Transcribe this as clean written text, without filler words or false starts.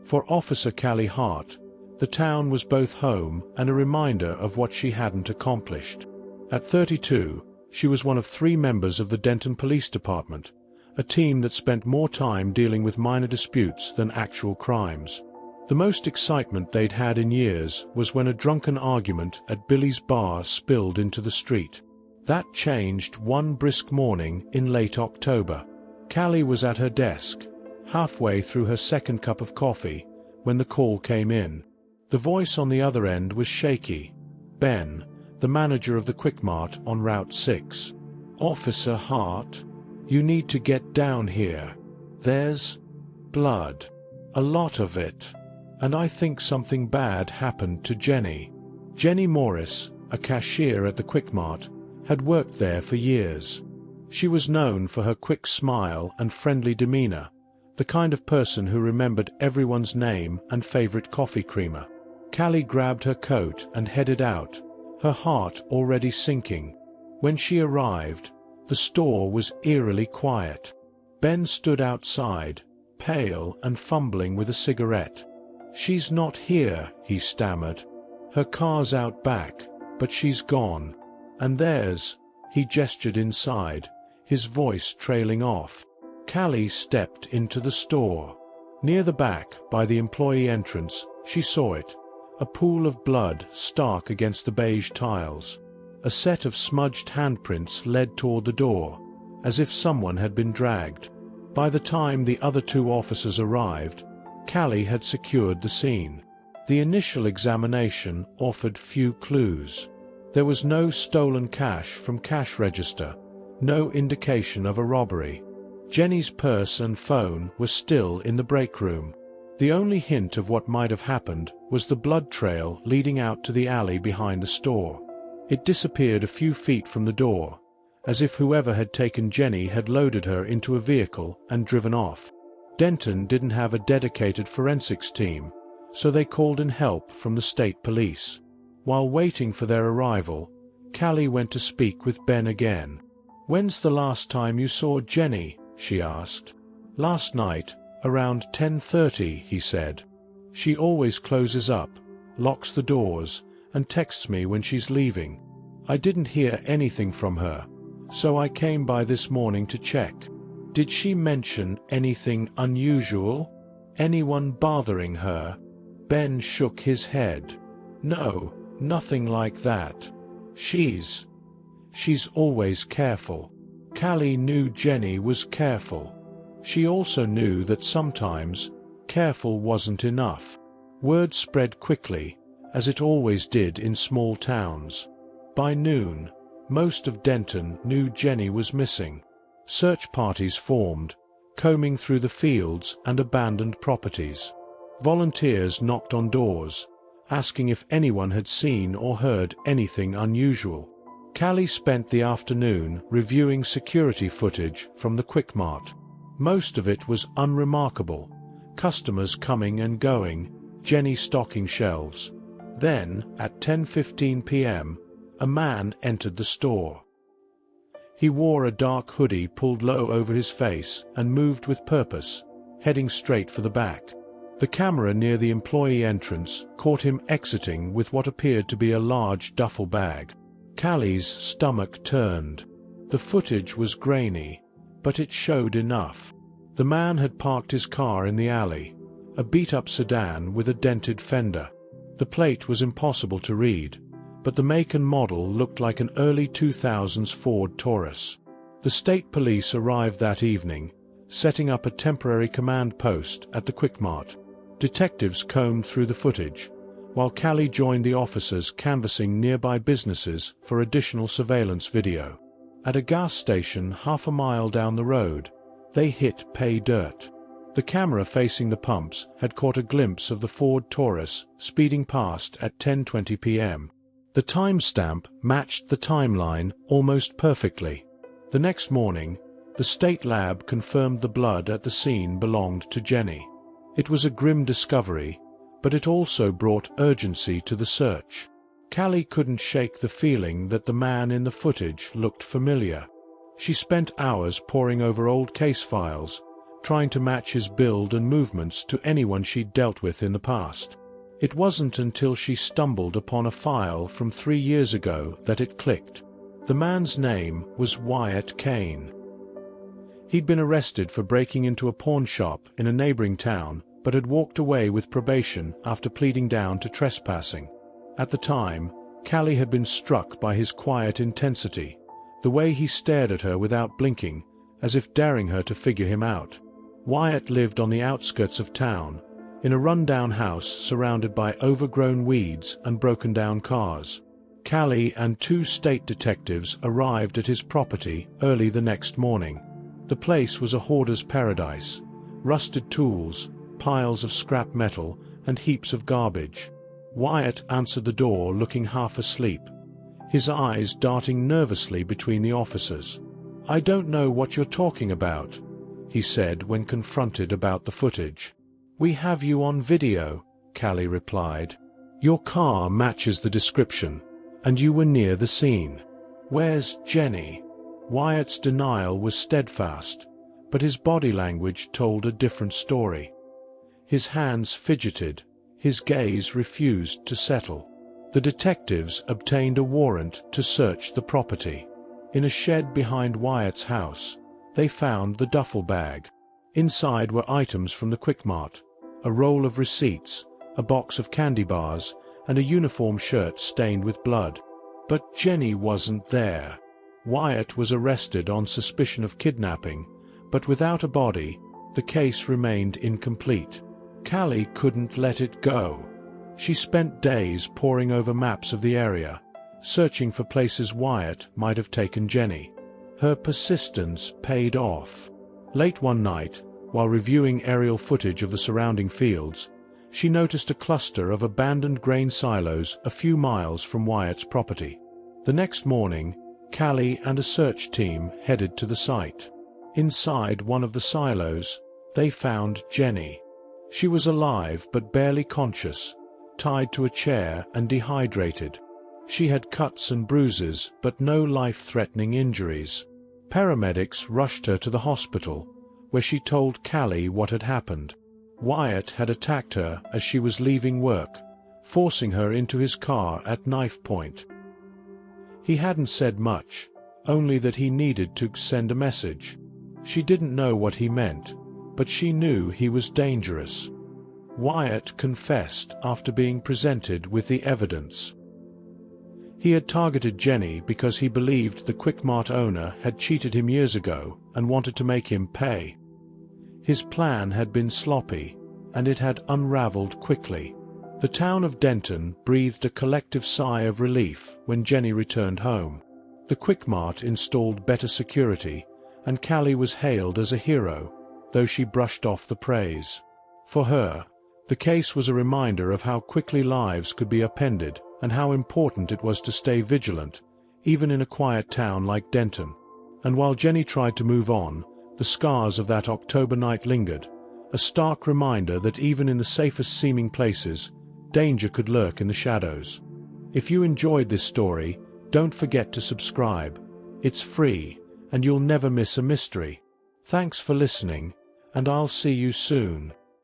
For Officer Callie Hart, the town was both home and a reminder of what she hadn't accomplished. At 32, she was one of 3 members of the Denton Police Department, a team that spent more time dealing with minor disputes than actual crimes. The most excitement they'd had in years was when a drunken argument at Billy's bar spilled into the street. That changed one brisk morning in late October. Callie was at her desk, halfway through her second cup of coffee, when the call came in. The voice on the other end was shaky. Ben, the manager of the Quick Mart on Route 6. "Officer Hart, you need to get down here. There's blood. A lot of it. And I think something bad happened to Jenny." Jenny Morris, a cashier at the Quick Mart, had worked there for years. She was known for her quick smile and friendly demeanor, the kind of person who remembered everyone's name and favorite coffee creamer. Callie grabbed her coat and headed out, her heart already sinking. When she arrived, the store was eerily quiet. Ben stood outside, pale and fumbling with a cigarette. "She's not here," he stammered. "Her car's out back, but she's gone. And there's—" he gestured inside, his voice trailing off. Callie stepped into the store. Near the back, by the employee entrance, she saw it, a pool of blood stark against the beige tiles. A set of smudged handprints led toward the door, as if someone had been dragged. By the time the other 2 officers arrived, Callie had secured the scene. The initial examination offered few clues. There was no stolen cash from cash register, no indication of a robbery. Jenny's purse and phone were still in the break room. The only hint of what might have happened was the blood trail leading out to the alley behind the store. It disappeared a few feet from the door, as if whoever had taken Jenny had loaded her into a vehicle and driven off. Denton didn't have a dedicated forensics team, so they called in help from the state police. While waiting for their arrival, Callie went to speak with Ben again. "When's the last time you saw Jenny?" she asked. "Last night, around 10:30, he said. "She always closes up, locks the doors, and texts me when she's leaving. I didn't hear anything from her, so I came by this morning to check. Did she mention anything unusual? Anyone bothering her?" Ben shook his head. "No, nothing like that. She's always careful." Callie knew Jenny was careful. She also knew that sometimes careful wasn't enough. Word spread quickly, as it always did in small towns. By noon, most of Denton knew Jenny was missing. Search parties formed, combing through the fields and abandoned properties. Volunteers knocked on doors, asking if anyone had seen or heard anything unusual. Callie spent the afternoon reviewing security footage from the Quick Mart. Most of it was unremarkable, customers coming and going, Jenny stocking shelves. Then, at 10:15 p.m., a man entered the store. He wore a dark hoodie pulled low over his face and moved with purpose, heading straight for the back. The camera near the employee entrance caught him exiting with what appeared to be a large duffel bag. Callie's stomach turned. The footage was grainy, but it showed enough. The man had parked his car in the alley, a beat-up sedan with a dented fender. The plate was impossible to read, but the make and model looked like an early 2000s Ford Taurus. The state police arrived that evening, setting up a temporary command post at the Quick Mart. Detectives combed through the footage, while Callie joined the officers canvassing nearby businesses for additional surveillance video. At a gas station half a mile down the road, they hit pay dirt. The camera facing the pumps had caught a glimpse of the Ford Taurus speeding past at 10:20 p.m. The timestamp matched the timeline almost perfectly. The next morning, the state lab confirmed the blood at the scene belonged to Jenny. It was a grim discovery, but it also brought urgency to the search. Callie couldn't shake the feeling that the man in the footage looked familiar. She spent hours poring over old case files, trying to match his build and movements to anyone she'd dealt with in the past. It wasn't until she stumbled upon a file from 3 years ago that it clicked. The man's name was Wyatt Kane. He'd been arrested for breaking into a pawn shop in a neighboring town, but had walked away with probation after pleading down to trespassing. At the time, Callie had been struck by his quiet intensity, the way he stared at her without blinking, as if daring her to figure him out. Wyatt lived on the outskirts of town, in a run-down house surrounded by overgrown weeds and broken-down cars. Callie and 2 state detectives arrived at his property early the next morning. The place was a hoarder's paradise: rusted tools, piles of scrap metal, and heaps of garbage. Wyatt answered the door looking half asleep, his eyes darting nervously between the officers. "I don't know what you're talking about," he said when confronted about the footage. "We have you on video," Callie replied. "Your car matches the description, and you were near the scene. Where's Jenny?" Wyatt's denial was steadfast, but his body language told a different story. His hands fidgeted, his gaze refused to settle. The detectives obtained a warrant to search the property. In a shed behind Wyatt's house, they found the duffel bag. Inside were items from the Quick-Mart, a roll of receipts, a box of candy bars, and a uniform shirt stained with blood. But Jenny wasn't there. Wyatt was arrested on suspicion of kidnapping, but without a body, the case remained incomplete. Callie couldn't let it go. She spent days poring over maps of the area, searching for places Wyatt might have taken Jenny. Her persistence paid off. Late one night, while reviewing aerial footage of the surrounding fields, she noticed a cluster of abandoned grain silos a few miles from Wyatt's property. The next morning, Callie and a search team headed to the site. Inside one of the silos, they found Jenny. She was alive but barely conscious, tied to a chair and dehydrated. She had cuts and bruises but no life-threatening injuries. Paramedics rushed her to the hospital, where she told Callie what had happened. Wyatt had attacked her as she was leaving work, forcing her into his car at knife point. He hadn't said much, only that he needed to send a message. She didn't know what he meant, but she knew he was dangerous. Wyatt confessed after being presented with the evidence. He had targeted Jenny because he believed the Quick-Mart owner had cheated him years ago and wanted to make him pay. His plan had been sloppy, and it had unraveled quickly. The town of Denton breathed a collective sigh of relief when Jenny returned home. The Quick-Mart installed better security, and Callie was hailed as a hero, though she brushed off the praise. For her, the case was a reminder of how quickly lives could be upended and how important it was to stay vigilant, even in a quiet town like Denton. And while Jenny tried to move on, the scars of that October night lingered, a stark reminder that even in the safest seeming places, danger could lurk in the shadows. If you enjoyed this story, don't forget to subscribe. It's free, and you'll never miss a mystery. Thanks for listening, and I'll see you soon.